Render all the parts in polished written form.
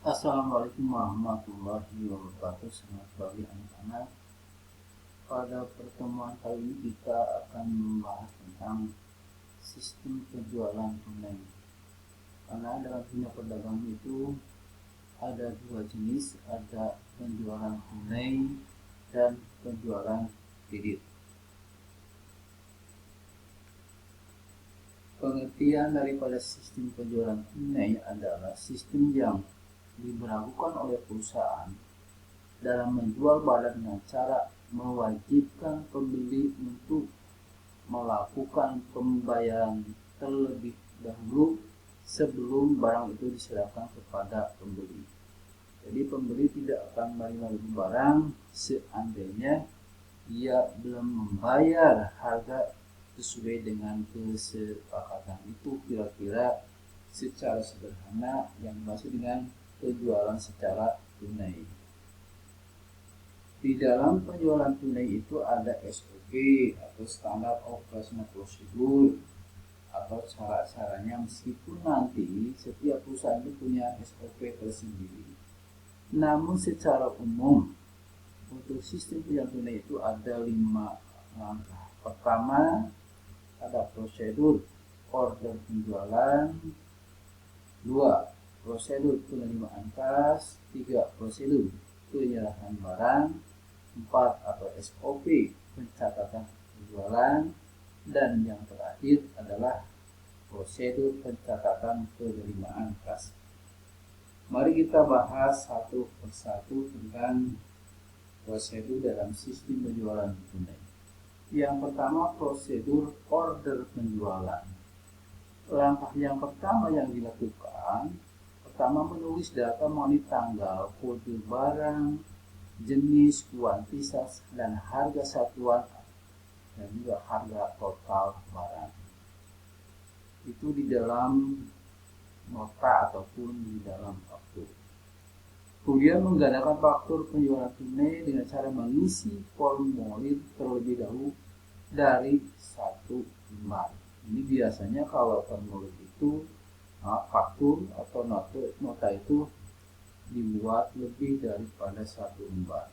Assalamualaikum warahmatullahi wabarakatuh. Selamat pagi anak-anak. Pada pertemuan kali ini kita akan membahas tentang sistem penjualan tunai. Karena dalam dunia perdagangan itu ada dua jenis, ada penjualan tunai dan penjualan kredit. Pengertian daripada sistem penjualan tunai adalah sistem yang diberlakukan oleh perusahaan dalam menjual barang dengan cara mewajibkan pembeli untuk melakukan pembayaran terlebih dahulu sebelum barang itu diserahkan kepada pembeli. Jadi pembeli tidak akan menerima barang seandainya ia belum membayar harga sesuai dengan kesepakatan. Itu kira-kira secara sederhana yang dimaksud dengan penjualan secara tunai. Di dalam penjualan tunai itu ada SOP atau standar operasional prosedur atau cara-caranya, meskipun nanti setiap perusahaan itu punya SOP tersendiri. Namun secara umum untuk sistem penjualan tunai itu ada 5 langkah. Pertama, ada prosedur order penjualan. 2. Prosedur penerimaan kas. 3. Prosedur penyerahan barang. 4. Atau SOP pencatatan penjualan. Dan yang terakhir adalah prosedur pencatatan penerimaan kas. Mari kita bahas satu persatu tentang prosedur dalam sistem penjualan tunai. Yang pertama, prosedur order penjualan. Langkah yang pertama yang dilakukan, pertama menulis data mengenai tanggal, kode barang, jenis, kuantitas, dan harga satuan, dan juga harga total barang. Itu di dalam nota ataupun di dalam faktur. Kemudian menggunakan faktur penjualan tunai dengan cara mengisi formulir terlebih dahulu dari 1 lembar. Ini biasanya kalau formulir itu faktur atau nota itu dibuat lebih daripada 1 lembar.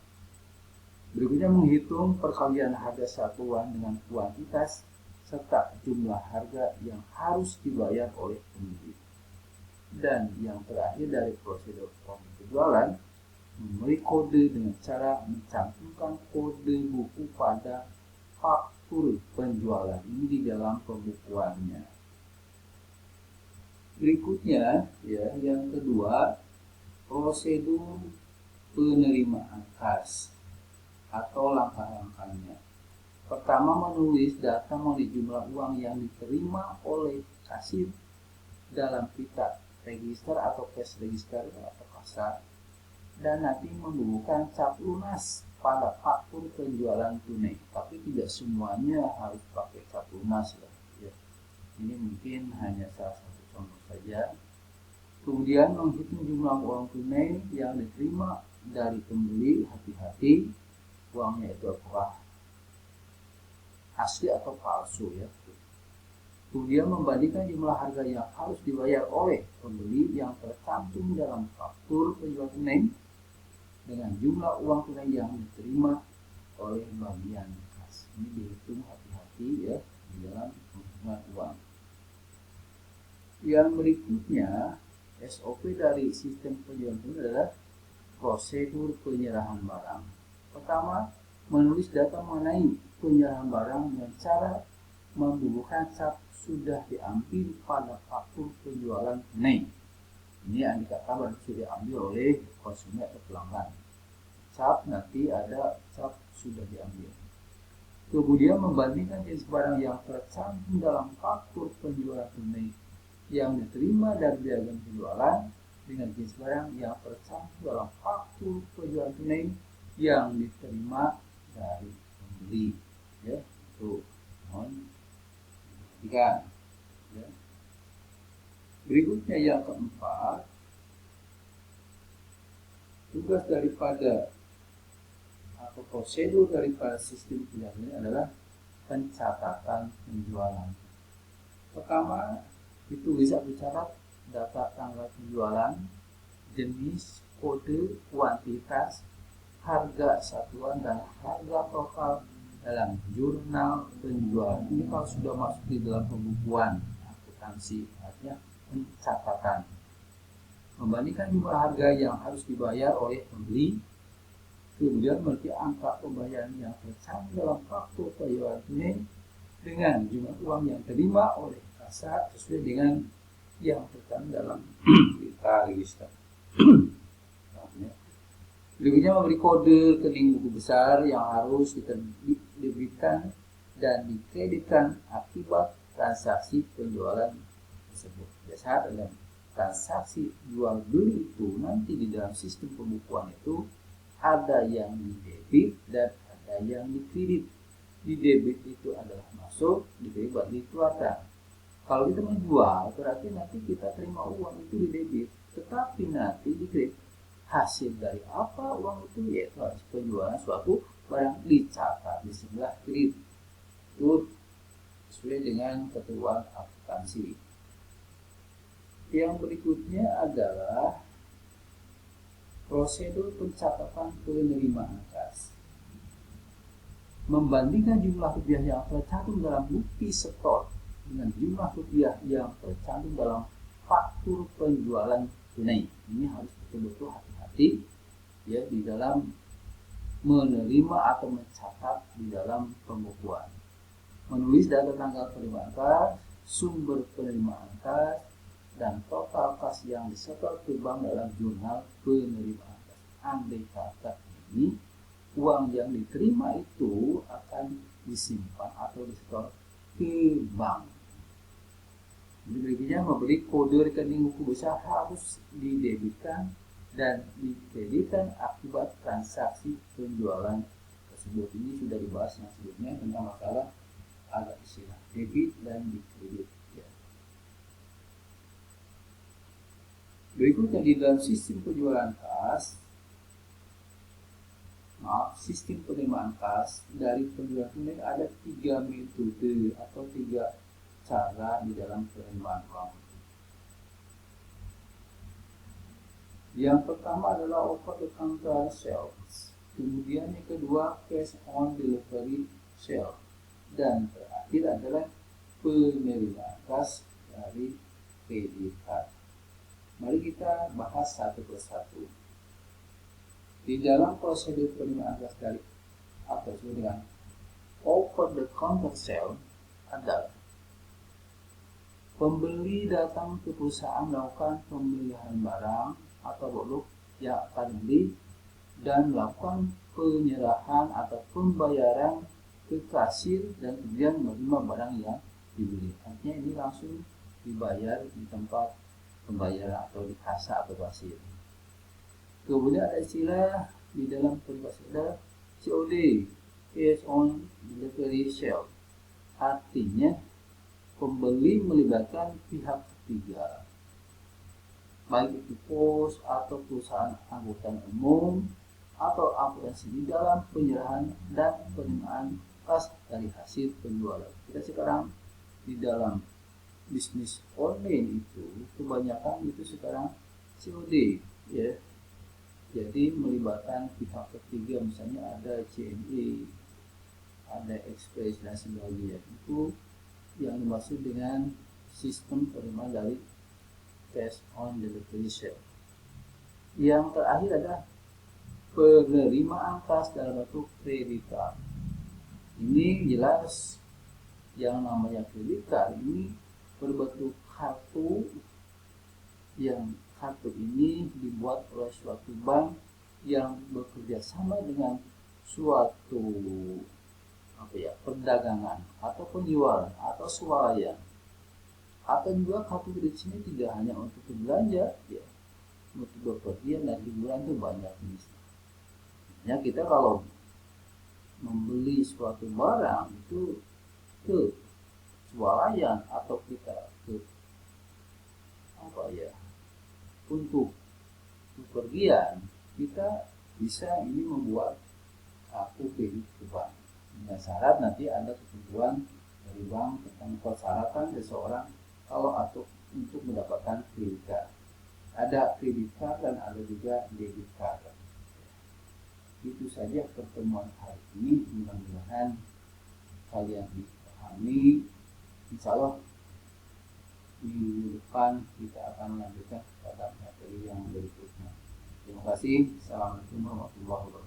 Berikutnya menghitung perkalian harga satuan dengan kuantitas serta jumlah harga yang harus dibayar oleh pembeli. Dan yang terakhir dari prosedur penjualan, memberi kode dengan cara mencantumkan kode buku pada faktur penjualan ini di dalam pembukuannya. Berikutnya ya, yang kedua, prosedur penerimaan kas atau langkah-langkahnya. Pertama, menulis data mengenai jumlah uang yang diterima oleh kasir dalam pita register atau cash register atau kasa, dan nanti membubuhkan cap lunas pada faktur penjualan tunai. Tapi tidak semuanya harus pakai cap lunas ya. Ini mungkin hanya salah satu contoh saja. Kemudian menghitung jumlah uang tunai yang diterima dari pembeli. Hati-hati, uangnya itu apakah asli atau palsu ya. Kemudian membandingkan jumlah harga yang harus dibayar oleh pembeli yang tercantum dalam faktur penjualan tunai dengan jumlah uang tunai yang diterima oleh bagian kas. Ini dihitung hati-hati ya di dalam penghitungan uang. Yang berikutnya, SOP dari sistem penjualan tunai adalah prosedur penyerahan barang. Pertama, menulis data mengenai penyerahan barang dengan cara membubuhkan cap sudah diambil pada faktur penjualan tunai. Ini yang dikatakan sudah diambil oleh konsumen atau pelanggan. Cap nanti ada cap sudah diambil. Kemudian membandingkan jenis barang yang tercantum dalam faktur penjualan tunai yang diterima dari agen penjualan dengan jenis barang yang tercantum dalam faktur penjualan tunai yang diterima dari pembeli. Ya, itu mohon perhatikan. Ya. Berikutnya yang keempat, tugas daripada atau prosedur daripada sistem penjualan ini adalah pencatatan penjualan. Pertama, itu bisa dicatat data tanggal penjualan jenis, kode, kuantitas, harga satuan, dan harga total dalam jurnal penjualan. Ini kalau sudah masuk di dalam pembukuan akuntansi, artinya pencatatan. Membandingkan jumlah harga yang harus dibayar oleh pembeli, kemudian memiliki angka pembayaran yang tercantum dalam faktur penjualan tunai dengan jumlah uang yang terima oleh kasar sesuai dengan yang tercantum dalam berita register. Berikutnya memberi kode rekening buku besar yang harus diberikan dan dikreditkan akibat transaksi penjualan tersebut. Biasa dalam transaksi jual beli itu nanti di dalam sistem pembukuan itu ada yang di debit dan ada yang di kredit. Di debit itu adalah masuk, di kredit buat dikeluarkan. Kalau kita menjual berarti nanti kita terima uang itu di debit, tetapi nanti di kredit. Hasil dari apa uang itu, yaitu hasil penjualan suatu barang dicatat di sebelah kredit. Itu sesuai dengan ketentuan akuntansi. Yang berikutnya adalah prosedur pencatatan penerimaan kas. Membandingkan jumlah rupiah yang tercantum dalam bukti setor dengan jumlah rupiah yang tercantum dalam faktur penjualan tunai. Ini harus betul-betul hati-hati ya di dalam menerima atau mencatat di dalam pembukuan. Menulis data tanggal penerimaan kas, sumber penerimaan kas, dan total kas yang disetor ke bank dalam jurnal penerimaan kas. Andai kata ini uang yang diterima itu akan disimpan atau disetor ke bank. Berikutnya memberi kode rekening buku besar harus didebitkan dan dikreditkan akibat transaksi penjualan tersebut. Ini sudah dibahas yang sebelumnya tentang masalah ada istilah debit dan dikredit. Ya. Berikutnya di dalam sistem penjualan kas, sistem penerimaan kas dari penjualan tunai ada 3 metode atau 3 cara di dalam penerimaan uang. Yang pertama adalah over the counter sales, kemudian yang kedua cash on delivery sale, dan terakhir adalah penerimaan kas dari kredit card. Mari kita bahas satu persatu. Di dalam prosedur penerimaan kas dari atau dengan over the counter sale adalah pembeli datang ke perusahaan melakukan pembelian barang atau produk yang akan dibeli dan melakukan penyerahan atau pembayaran ke kasir dan kemudian menerima barang yang dibeli. Artinya ini langsung dibayar di tempat pembayaran atau di kasa atau kasir. Kemudian ada istilah di dalam peribahasa ada COD, cash on delivery sale. Artinya pembeli melibatkan pihak ketiga, baik itu pos atau perusahaan angkutan umum atau akuntansi di dalam penyerahan dan penerimaan kas dari hasil penjualan. Kita sekarang di dalam bisnis online itu kebanyakan itu sekarang COD ya. Jadi melibatkan pihak ketiga, misalnya ada CNE, ada Express dan sebagainya. Itu yang dimaksud dengan sistem penerimaan dari cash on delivery sale. Yang terakhir adalah penerimaan kas dalam bentuk kredit card. Ini jelas yang namanya kredit card ini berbentuk kartu, yang kartu ini dibuat oleh suatu bank yang bekerja sama dengan suatu perdagangan atau penjualan atau swalayan. Atau juga kartu kredit sini tidak hanya untuk belanja ya, untuk bepergian dan liburan itu banyak jenisnya. Ya, kita kalau membeli suatu barang itu ke swalayan atau kita ke untuk bepergian, kita bisa ini membuat kartu kredit ke bank. Dengan syarat nanti ada ketentuan dari bank tentang persyaratan seseorang kalau atau untuk mendapatkan kredit card. Ada kredit card dan ada juga debit card. Itu saja pertemuan hari ini, mudah-mudahan kalian dipahami. Insya Allah minggu depan kita akan lanjutkan pada materi yang berikutnya. Terima kasih. Assalamualaikum warahmatullahi wabarakatuh.